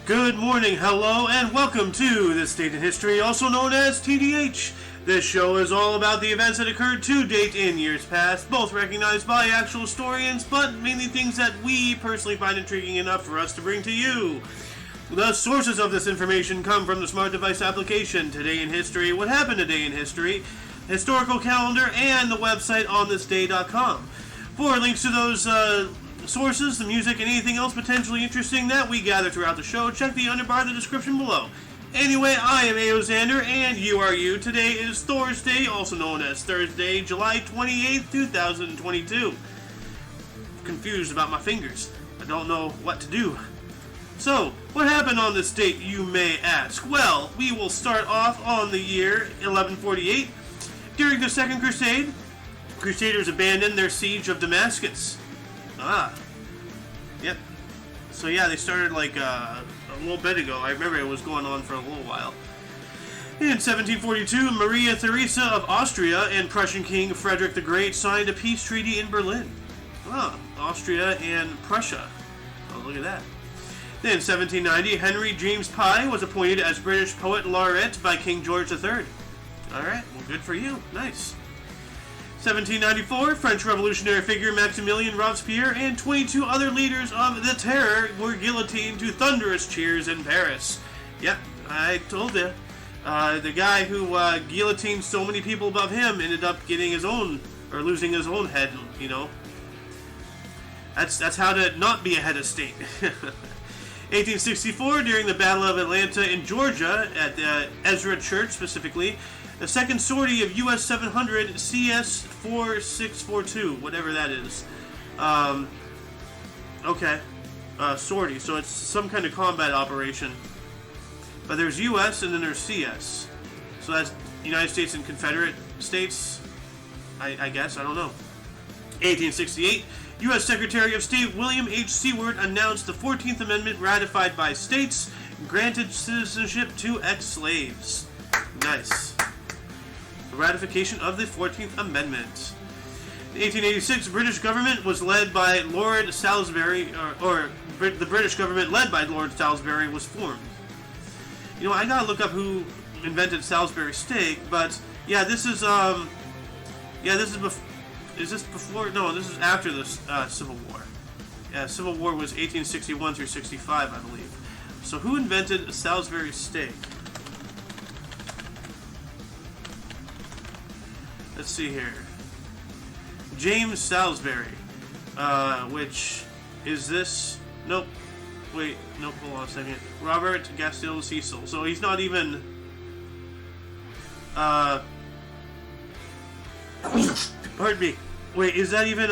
Good morning, hello, and welcome to This Date in History, also known as TDH. This show is all about the events that occurred to date in years past, both recognized by actual historians, but mainly things that we personally find intriguing enough for us to bring to you. The sources of this information come from the Smart Device application, Today in History, What Happened Today in History, Historical Calendar, and the website onthisday.com. For links to those sources, the music, and anything else potentially interesting that we gather throughout the show, check the underbar in the description below. Anyway, I am Aozander, and you are you. Today is Thursday, also known as Thursday, July 28th, 2022. Confused about my fingers. I don't know what to do. So, what happened on this date, you may ask? Well, we will start off on the year 1148. During the Second Crusade, Crusaders abandoned their siege of Damascus. Yep. So yeah, they started like a little bit ago. I remember it was going on for a little while. In 1742, Maria Theresa of Austria and Prussian King Frederick the Great signed a peace treaty in Berlin. Austria and Prussia. Oh, look at that. Then in 1790, Henry James Pye was appointed as British Poet Laureate by King George III. Alright, well good for you. Nice. 1794, French revolutionary figure Maximilien Robespierre and 22 other leaders of the Terror were guillotined to thunderous cheers in Paris. Yep, I told you. The guy who guillotined so many people above him ended up getting his own, or losing his own head, you know. That's how to not be a head of state. 1864, during the Battle of Atlanta in Georgia, at the Ezra Church specifically, the second sortie of US 700 CS 4642, whatever that is. Sortie, so it's some kind of combat operation. But there's US and then there's CS. So that's United States and Confederate States, I guess, I don't know. 1868, U.S. Secretary of State William H. Seward announced the 14th Amendment ratified by states, granted citizenship to ex-slaves. Nice. The ratification of the 14th Amendment. In 1886, British government was led by Lord Salisbury, or the British government led by Lord Salisbury was formed. You know, I gotta look up who invented Salisbury steak, but yeah, this is is this before? No, this is after the Civil War. Yeah, Civil War was 1861 through 65, I believe. So who invented Salisbury steak? Let's see here. James Salisbury. Which is this? Nope. Wait, nope, hold on a second. Robert Gaston Cecil. So he's not even... Pardon me. Wait, is that even,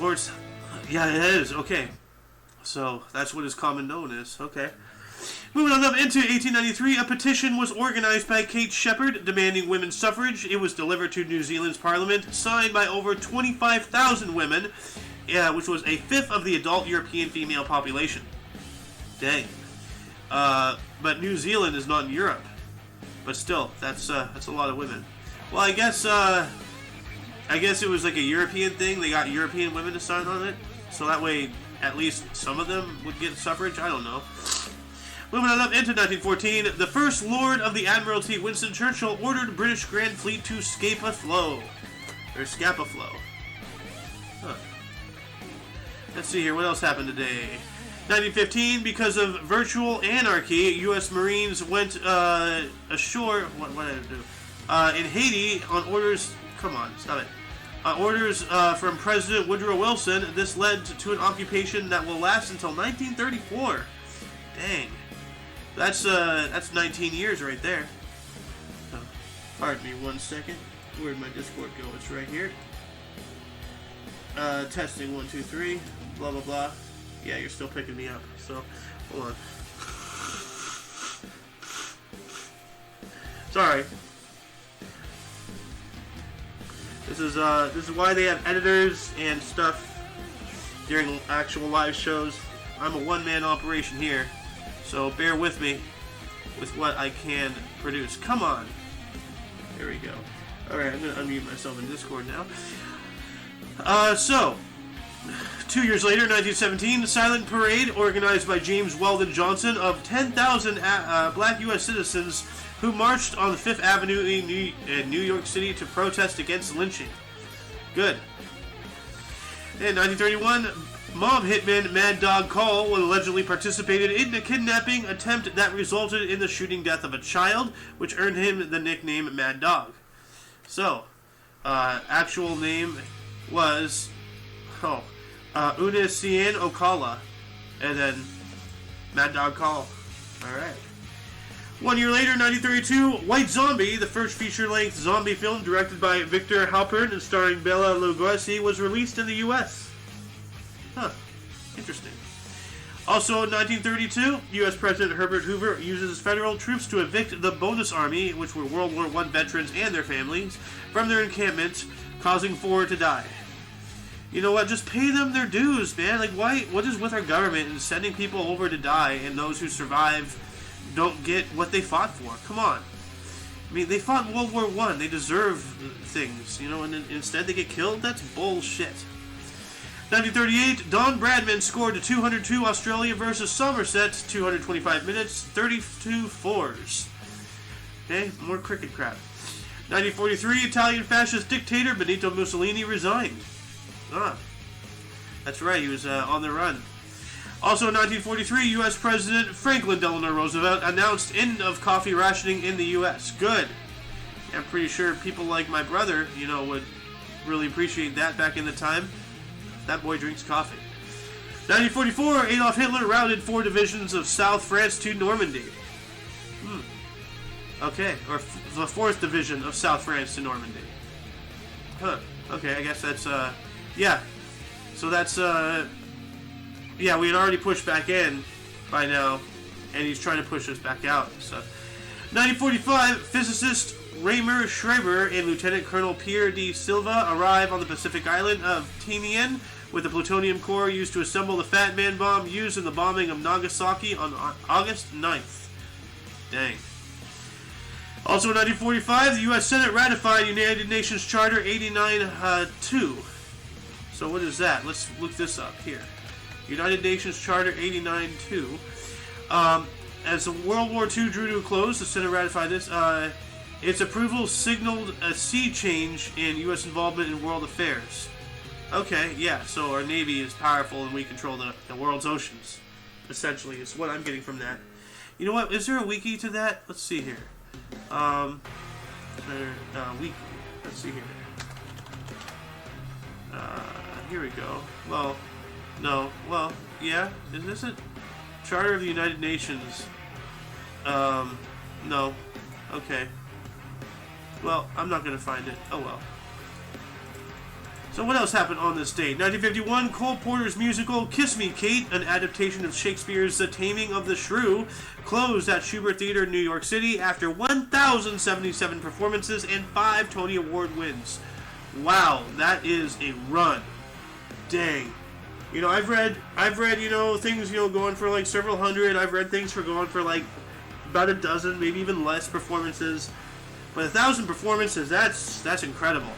Lord's... Yeah, it is. Okay. So, that's what is common known as. Okay. Moving on up into 1893, a petition was organized by Kate Shepherd demanding women's suffrage. It was delivered to New Zealand's parliament, signed by over 25,000 women, which was a fifth of the adult European female population. Dang. But New Zealand is not in Europe. But still, that's a lot of women. Well, I guess it was like a European thing. They got European women to sign on it. So that way, at least some of them would get suffrage. I don't know. Moving on up into 1914, the First Lord of the Admiralty, Winston Churchill, ordered British Grand Fleet to scapa flow. Or scapa flow. Huh. Let's see here. What else happened today? 1915, because of virtual anarchy, U.S. Marines went ashore. What did I do? In Haiti on orders. Come on, stop it. Orders from President Woodrow Wilson. This led to an occupation that will last until 1934. Dang, that's 19 years right there. Pardon me 1 second. Where'd my Discord go? It's right here. Testing 1 2 3. Blah blah blah. Yeah, you're still picking me up. So hold on. Sorry. This is why they have editors and stuff during actual live shows. I'm a one-man operation here, so bear with me with what I can produce. Come on. There we go. Alright, I'm going to unmute myself in Discord now. So, 2 years later, 1917, the silent parade organized by James Weldon Johnson of 10,000 black U.S. citizens who marched on the Fifth Avenue in New York City to protest against lynching. Good. In 1931, mob hitman Mad Dog Call allegedly participated in a kidnapping attempt that resulted in the shooting death of a child, which earned him the nickname Mad Dog. So, actual name was Unisian Okala, and then Mad Dog Call. Alright. 1 year later, 1932, White Zombie, the first feature-length zombie film directed by Victor Halpern and starring Bela Lugosi, was released in the U.S. Huh. Interesting. Also in 1932, U.S. President Herbert Hoover uses federal troops to evict the Bonus Army, which were World War I veterans and their families, from their encampment, causing 4 to die. You know what? Just pay them their dues, man. Like, why? What is with our government and sending people over to die, and those who survive don't get what they fought for? Come on. I mean, they fought in World War I. They deserve things, you know, and instead they get killed? That's bullshit. 1938, Don Bradman scored a 202 Australia versus Somerset, 225 minutes, 32 fours. Okay, more cricket crap. 1943, Italian fascist dictator Benito Mussolini resigned. That's right, he was on the run. Also in 1943, U.S. President Franklin Delano Roosevelt announced end of coffee rationing in the U.S. Good. I'm pretty sure people like my brother, you know, would really appreciate that back in the time. That boy drinks coffee. 1944, Adolf Hitler routed 4 divisions of South France to Normandy. Okay, or the 4th division of South France to Normandy. Huh. Okay, I guess that's, yeah. So that's, yeah, we had already pushed back in by now, and he's trying to push us back out. So, 1945, physicist Raymer Schreiber and Lieutenant Colonel Pierre D. Silva arrive on the Pacific island of Tinian with the plutonium core used to assemble the Fat Man bomb used in the bombing of Nagasaki on August 9th. Dang. Also in 1945, the U.S. Senate ratified United Nations Charter 89-2. So what is that? Let's look this up here. United Nations Charter 89-2. As World War II drew to a close, the Senate ratified this. Its approval signaled a sea change in U.S. involvement in world affairs. Okay, yeah, so our Navy is powerful and we control the world's oceans. Essentially, is what I'm getting from that. You know what? Is there a wiki to that? Let's see here. Wiki. Let's see here. Here we go. Well, no. Well, yeah. Is this it? Charter of the United Nations. No. Okay. Well, I'm not going to find it. Oh well. So what else happened on this date? 1951, Cole Porter's musical Kiss Me, Kate, an adaptation of Shakespeare's The Taming of the Shrew, closed at Shubert Theater in New York City after 1,077 performances and 5 Tony Award wins. Wow, that is a run. Dang. You know, I've read, you know, things, you know, going for like several hundred. I've read things for going for like about a dozen, maybe even less performances. But 1,000 performances, that's incredible.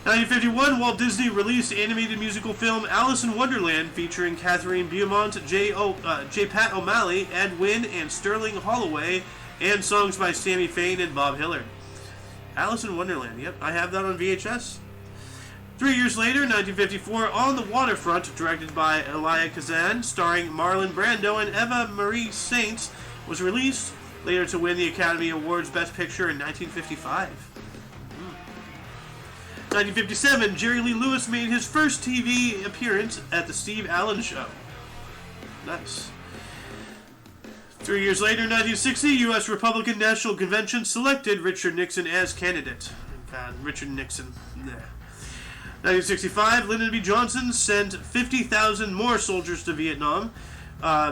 1951, Walt Disney released the animated musical film Alice in Wonderland, featuring Catherine Beaumont, J. Pat O'Malley, Ed Wynn, and Sterling Holloway, and songs by Sammy Fain and Bob Hillard. Alice in Wonderland, yep, I have that on VHS. 3 years later, 1954, On the Waterfront, directed by Elia Kazan, starring Marlon Brando and Eva Marie Saint, was released, later to win the Academy Awards Best Picture in 1955. 1957, Jerry Lee Lewis made his first TV appearance at The Steve Allen Show. Nice. 3 years later, 1960, U.S. Republican National Convention selected Richard Nixon as candidate. God, Richard Nixon. Nah. 1965, Lyndon B. Johnson sent 50,000 more soldiers to Vietnam,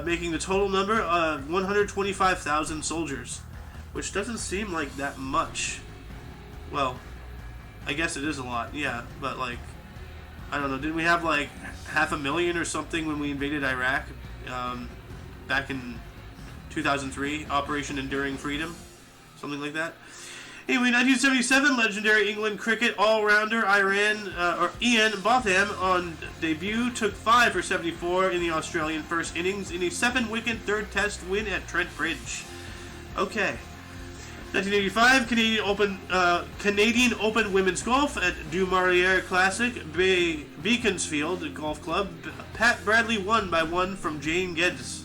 making the total number of 125,000 soldiers, which doesn't seem like that much. Well, I guess it is a lot, yeah, but like, I don't know, didn't we have like 500,000 or something when we invaded Iraq back in 2003, Operation Enduring Freedom, something like that? Anyway, 1977, legendary England cricket all-rounder Ian Botham on debut took 5 for 74 in the Australian first innings in a 7-wicket third test win at Trent Bridge. Okay. 1985, Canadian Open Women's Golf at Du Maurier Classic, Beaconsfield Golf Club. Pat Bradley won by 1 from Jane Geddes.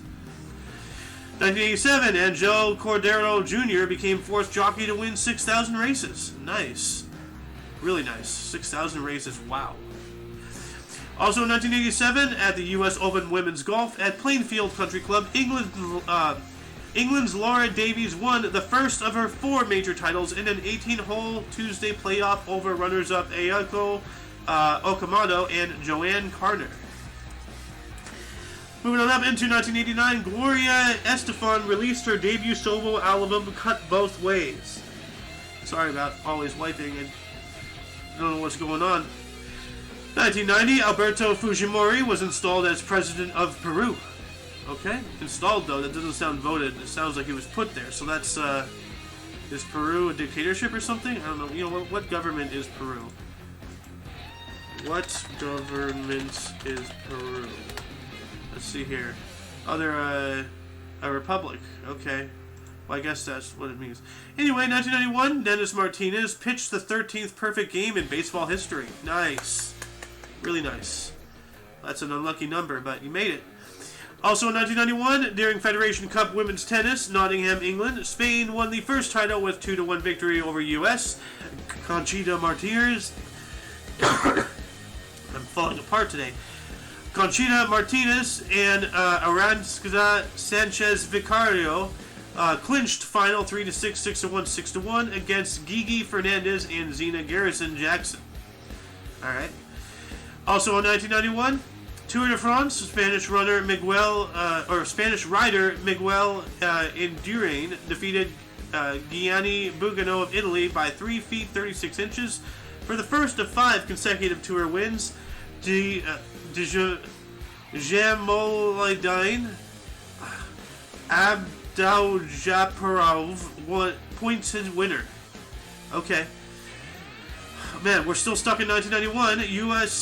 1987, Angel Cordero Jr. became 4th jockey to win 6,000 races. Nice. Really nice. 6,000 races. Wow. Also in 1987, at the U.S. Open Women's Golf at Plainfield Country Club, England's Laura Davies won the first of her 4 major titles in an 18-hole Tuesday playoff over runners-up Ayako Okamoto and Joanne Carter. Moving on up into 1989, Gloria Estefan released her debut solo album, Cut Both Ways. Sorry about always wiping and don't know what's going on. 1990, Alberto Fujimori was installed as president of Peru. Okay, installed though, that doesn't sound voted. It sounds like he was put there. So that's, is Peru a dictatorship or something? I don't know. You know, what government is Peru? What government is Peru? Let's see here. Oh, they're a republic. Okay. Well, I guess that's what it means. Anyway, 1991, Dennis Martinez pitched the 13th perfect game in baseball history. Nice. Really nice. That's an unlucky number, but you made it. Also in 1991, during Federation Cup Women's Tennis, Nottingham, England, Spain won the first title with 2-1 victory over U.S. Conchita Martinez. I'm falling apart today. Conchita Martinez and Aranska Sanchez Vicario clinched final 3-6, 6-1, 6-1 against Gigi Fernandez and Zina Garrison Jackson. Alright. Also in 1991, Tour de France, Spanish rider Miguel Indurain defeated Gianni Bugano of Italy by 3 feet 36 inches for the first of 5 consecutive Tour wins. Jamolidine Abdoujaparov points his winner. Okay. Man, we're still stuck in 1991. U.S.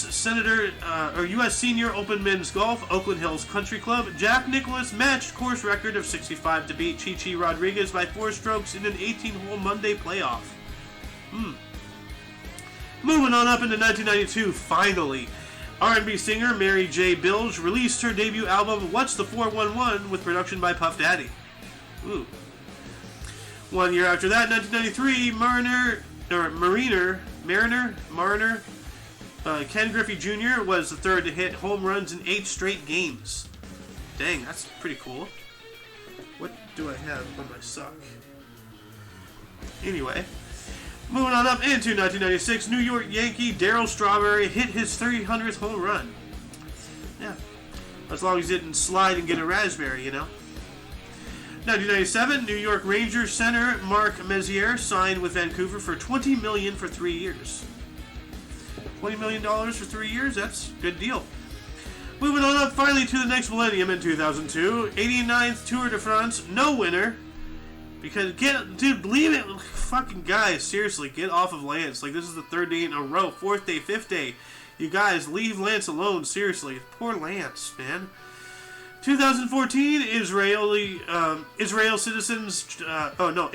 Senior Open Men's Golf, Oakland Hills Country Club. Jack Nicklaus matched course record of 65 to beat Chi-Chi Rodriguez by 4 strokes in an 18-hole Monday playoff. Moving on up into 1992, finally. R&B singer Mary J. Blige released her debut album, What's the 411, with production by Puff Daddy. Ooh. 1 year after that, 1993, Mariner, Ken Griffey Jr. was the third to hit home runs in 8 straight games. Dang, that's pretty cool. What do I have on my sock? Anyway, moving on up into 1996, New York Yankee Darryl Strawberry hit his 300th home run. Yeah, as long as he didn't slide and get a raspberry, you know. 1997, New York Rangers center Mark Messier signed with Vancouver for $20 million for 3 years. $20 million for 3 years? That's a good deal. Moving on up finally to the next millennium in 2002, 89th Tour de France, no winner. Because, dude, leave it. Fucking guys, seriously, get off of Lance. Like, this is the 3rd day in a row, 4th day, 5th day. You guys, leave Lance alone, seriously. Poor Lance, man. 2014,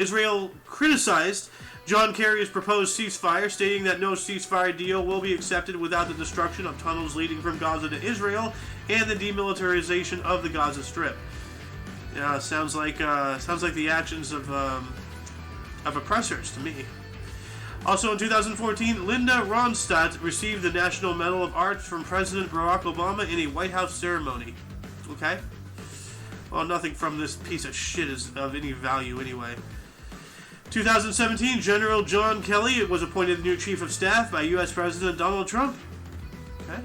Israel criticized John Kerry's proposed ceasefire, stating that no ceasefire deal will be accepted without the destruction of tunnels leading from Gaza to Israel and the demilitarization of the Gaza Strip. Yeah, sounds like the actions of oppressors to me. Also in 2014, Linda Ronstadt received the National Medal of Arts from President Barack Obama in a White House ceremony. Okay? Well, nothing from this piece of shit is of any value anyway. 2017, General John Kelly was appointed the new Chief of Staff by U.S. President Donald Trump. Okay?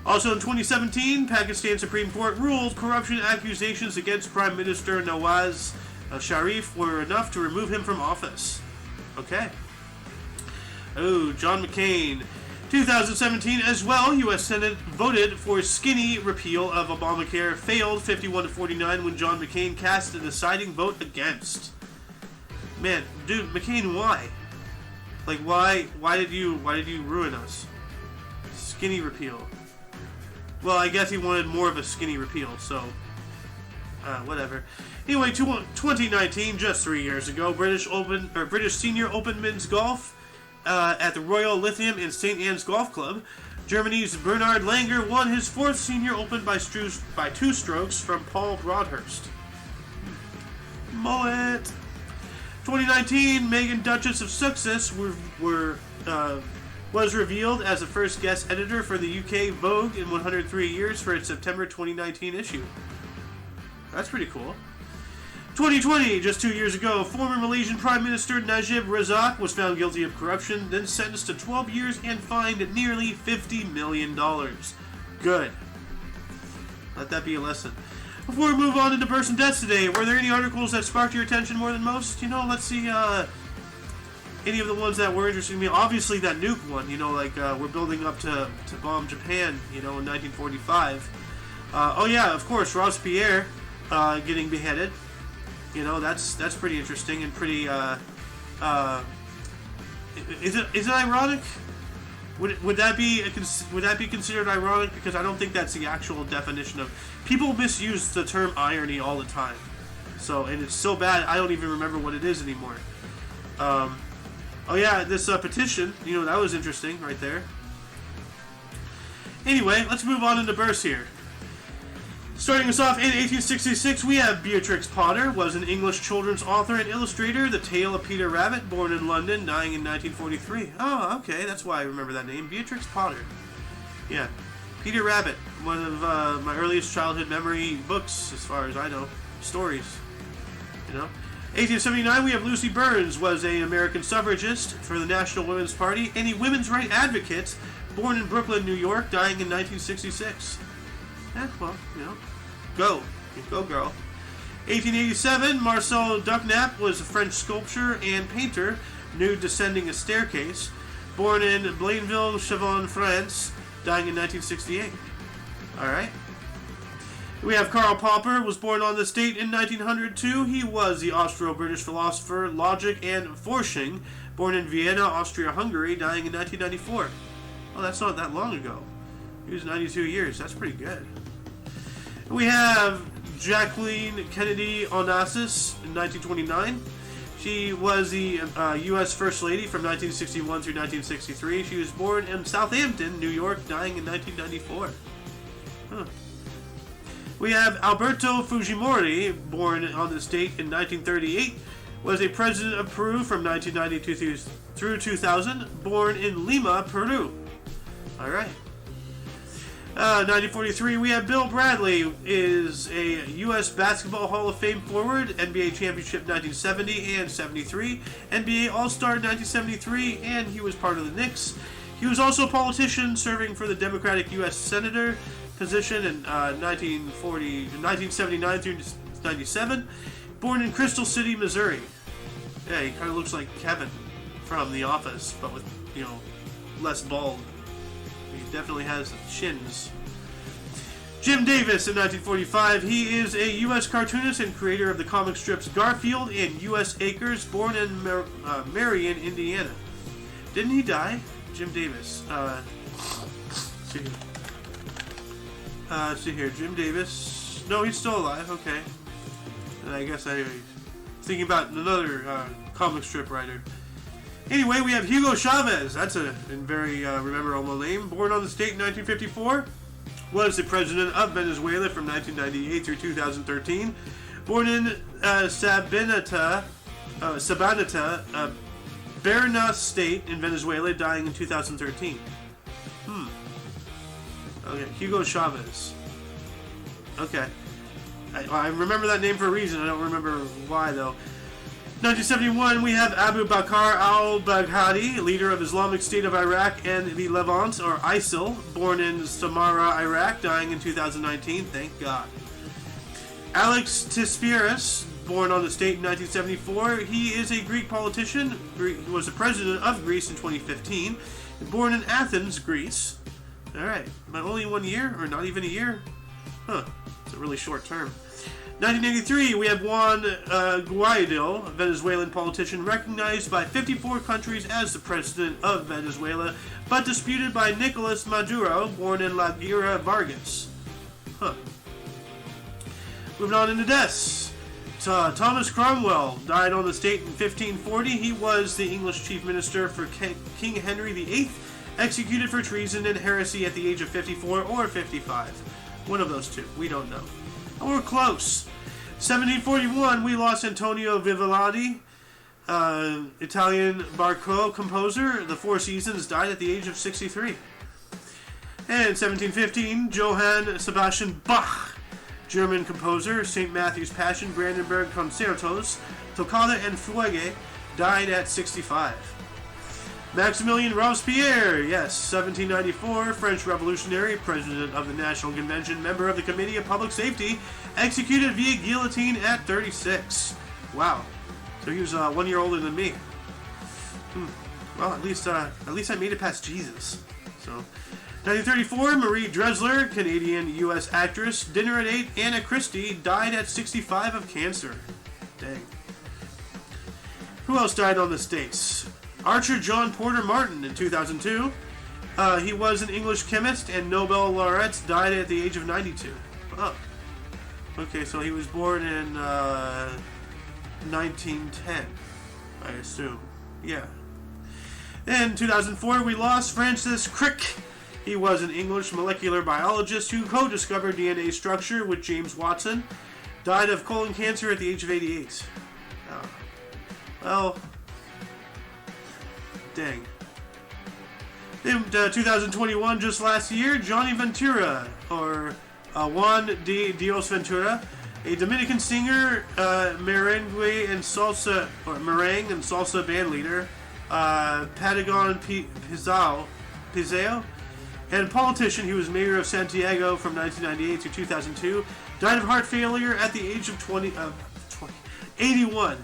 Also in 2017, Pakistan Supreme Court ruled corruption accusations against Prime Minister Nawaz Sharif were enough to remove him from office. Okay. Oh, John McCain. 2017 as well, U.S. Senate voted for skinny repeal of Obamacare, failed 51-49 when John McCain cast a deciding vote against. Man, dude, McCain, why? Like, why did you ruin us? Skinny repeal. Well, I guess he wanted more of a skinny repeal, so whatever. Anyway, 2019, just 3 years ago, British Senior Open Men's Golf at the Royal Lithium in St. Anne's Golf Club. Germany's Bernhard Langer won his 4th Senior Open by 2 strokes from Paul Broadhurst. Mullet. 2019, Meghan Duchess of Sussex was revealed as the first guest editor for the UK Vogue in 103 years for its September 2019 issue. That's pretty cool. 2020, just 2 years ago, former Malaysian Prime Minister Najib Razak was found guilty of corruption, then sentenced to 12 years and fined nearly $50 million. Good. Let that be a lesson. Before we move on into births and deaths today, were there any articles that sparked your attention more than most? Let's see, any of the ones that were interesting to me. Obviously that nuke one, like we're building up to bomb Japan, in 1945. Oh yeah, of course, Robespierre getting beheaded. That's pretty interesting and pretty. Is it ironic? Would that be considered ironic? Because I don't think that's the actual definition of. People misuse the term irony all the time. And it's so bad I don't even remember what it is anymore. Oh yeah, this petition. That was interesting right there. Anyway, let's move on into births here. Starting us off in 1866, we have Beatrix Potter, was an English children's author and illustrator. The Tale of Peter Rabbit, born in London, dying in 1943. Oh, okay, that's why I remember that name, Beatrix Potter. Yeah, Peter Rabbit, one of my earliest childhood memory books, as far as I know, stories. 1879, we have Lucy Burns, was an American suffragist for the National Women's Party and a women's rights advocate, born in Brooklyn, New York, dying in 1966. Well, go girl. 1887, Marcel Duchnap was a French sculptor and painter, nude descending a staircase, born in Blainville-Chavon, France, dying in 1968. Alright. We have Karl Popper, was born on this date in 1902. He was the Austro-British philosopher, logic, and Forschung, born in Vienna, Austria-Hungary, dying in 1994. Oh, that's not that long ago. He was 92 years. That's pretty good. We have Jacqueline Kennedy Onassis in 1929. She was the U.S. First Lady from 1961 through 1963. She was born in Southampton, New York, dying in 1994. Huh. We have Alberto Fujimori, born on this date in 1938, was a president of Peru from 1992 through 2000, born in Lima, Peru. Alright. 1943, we have Bill Bradley, is a U.S. Basketball Hall of Fame forward, NBA Championship 1970 and 73, NBA All-Star 1973, and he was part of the Knicks. He was also a politician, serving for the Democratic U.S. Senator position in 1979 through 97, born in Crystal City, Missouri. Yeah, he kind of looks like Kevin from The Office, but with, less bald. He definitely has shins. Jim Davis in 1945. He is a U.S. cartoonist and creator of the comic strips Garfield and U.S. Acres, born in Marion, Indiana. Didn't he die? Jim Davis. See here. Jim Davis. No, he's still alive. Okay. And I guess I was thinking about another comic strip writer. Anyway, we have Hugo Chavez. That's a very memorable name. Born on this date in 1954. Was the president of Venezuela from 1998 through 2013. Born in Sabaneta, Berna State in Venezuela, dying in 2013. Okay, Hugo Chavez. Okay. I remember that name for a reason. I don't remember why, though. 1971, we have Abu Bakr al-Baghdadi, leader of Islamic State of Iraq and the Levant, or ISIL, born in Samarra, Iraq, dying in 2019. Thank God. Alex Tsipras, born on the state in 1974. He is a Greek politician. He was the president of Greece in 2015. Born in Athens, Greece. Alright, but only 1 year, or not even a year? Huh, it's a really short term. 1983, we have Juan Guaido, a Venezuelan politician recognized by 54 countries as the president of Venezuela, but disputed by Nicolas Maduro, born in La Guerra Vargas. Huh. Moving on into deaths. Thomas Cromwell died on this date in 1540. He was the English chief minister for King Henry VIII, executed for treason and heresy at the age of 54 or 55. One of those two. We don't know. And we're close. 1741, we lost Antonio Vivaldi, Italian Baroque composer. The Four Seasons died at the age of 63. And 1715, Johann Sebastian Bach, German composer, St. Matthew's Passion, Brandenburg Concertos, Toccata and Fugue, died at 65. Maximilien Robespierre, yes, 1794, French revolutionary, president of the National Convention, member of the Committee of Public Safety, executed via guillotine at 36. Wow. So he was 1 year older than me. Well, at least I made it past Jesus. So, 1934, Marie Dressler, Canadian-U.S. actress, Dinner at 8, Anna Christie, died at 65 of cancer. Dang. Who else died on this date? Archer John Porter Martin in 2002. He was an English chemist and Nobel laureate, died at the age of 92. Oh. Okay, so he was born in 1910, I assume. Yeah. In 2004, we lost Francis Crick. He was an English molecular biologist who co-discovered DNA structure with James Watson. Died of colon cancer at the age of 88. Oh. Well, dang. In 2021, just last year, Johnny Ventura, or Juan de Dios Ventura, a Dominican singer, merengue and salsa band leader, Patagon Pizao, and politician. He was mayor of Santiago from 1998 to 2002. Died of heart failure at the age of 81.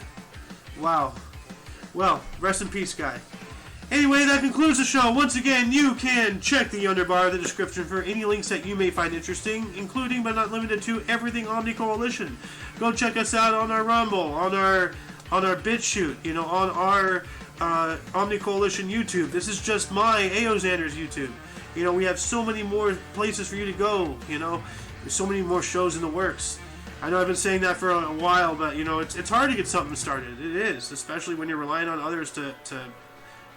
Wow. Well, rest in peace, guy. Anyway, that concludes the show. Once again, you can check the underbar of the description for any links that you may find interesting, including but not limited to everything Omni Coalition. Go check us out on our Rumble, on our BitChute, on our Omni Coalition YouTube. This is just my Aozander's YouTube. We have so many more places for you to go. There's so many more shows in the works. I know I've been saying that for a while, but it's hard to get something started. It is, especially when you're relying on others to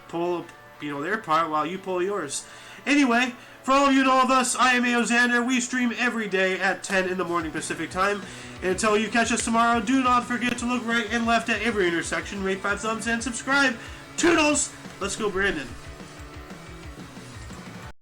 pull their part while you pull yours. Anyway, for all of you and all of us, I am Aozander. We stream every day at 10 in the morning Pacific time. And until you catch us tomorrow, do not forget to look right and left at every intersection, rate 5 thumbs, and subscribe. Toodles! Let's go, Brandon.